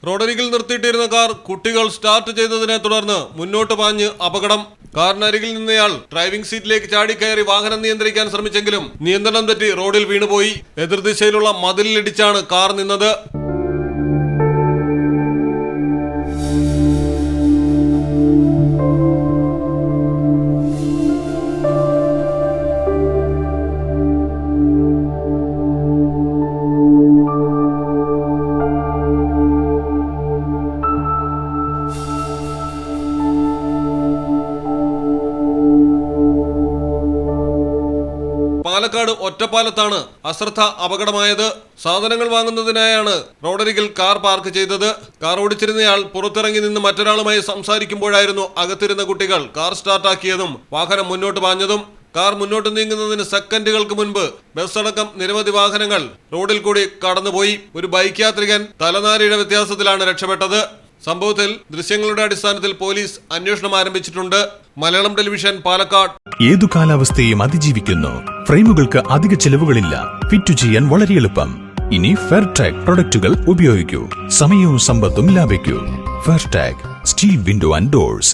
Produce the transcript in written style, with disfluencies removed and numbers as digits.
റോഡരികിൽ നിർത്തിയിട്ടിരുന്ന കാർ കുട്ടികൾ സ്റ്റാർട്ട് ചെയ്തതിനെ തുടർന്ന് മുന്നോട്ട് പാഞ്ഞ് അപകടം. കാറിനരികിൽ നിന്നയാൾ ഡ്രൈവിംഗ് സീറ്റിലേക്ക് ചാടിക്കയറി വാഹനം നിയന്ത്രിക്കാൻ ശ്രമിച്ചെങ്കിലും നിയന്ത്രണം തെറ്റി റോഡിൽ വീണുപോയി. എതിർദിശയിലുള്ള മതിലിലിടിച്ചാണ് കാർ നിന്നത്. പാലക്കാട് ഒറ്റപ്പാലത്താണ് അശ്രദ്ധ അപകടമായത്. സാധനങ്ങൾ വാങ്ങുന്നതിനായാണ് റോഡരികിൽ കാർ പാർക്ക് ചെയ്തത്. കാർ ഓടിച്ചിരുന്നയാൾ പുറത്തിറങ്ങി നിന്ന് മറ്റൊരാളുമായി സംസാരിക്കുമ്പോഴായിരുന്നു അകത്തിരുന്ന കുട്ടികൾ കാർ സ്റ്റാർട്ടാക്കിയതും വാഹനം മുന്നോട്ട് പാഞ്ഞതും. കാർ മുന്നോട്ട് നീങ്ങുന്നതിന് സെക്കൻഡുകൾക്ക് മുൻപ് ബസ് അടക്കം നിരവധി വാഹനങ്ങൾ റോഡിൽ കൂടി കടന്നുപോയി. ഒരു ബൈക്ക് യാത്രികൻ തലനാരിഴ വ്യത്യാസത്തിലാണ് രക്ഷപ്പെട്ടത്. സംഭവത്തിൽ ദൃശ്യങ്ങളുടെ അടിസ്ഥാനത്തിൽ പോലീസ് അന്വേഷണം ആരംഭിച്ചിട്ടുണ്ട്. മലയാളം ടെലിവിഷൻ, പാലക്കാട്. ഏതു കാലാവസ്ഥയും അതിജീവിക്കുന്നു. ഫ്രെയിമുകൾക്ക് അധിക ചെലവുകളില്ല. ഫിറ്റ് ചെയ്യാൻ വളരെ എളുപ്പം. ഇനി ഫെയർടാഗ് പ്രൊഡക്റ്റുകൾ ഉപയോഗിക്കൂ. സമയവും സമ്പത്തും ലാഭിക്കൂ. ഫെയർടാഗ് സ്റ്റീൽ വിൻഡോ ആൻഡ് ഡോർസ്.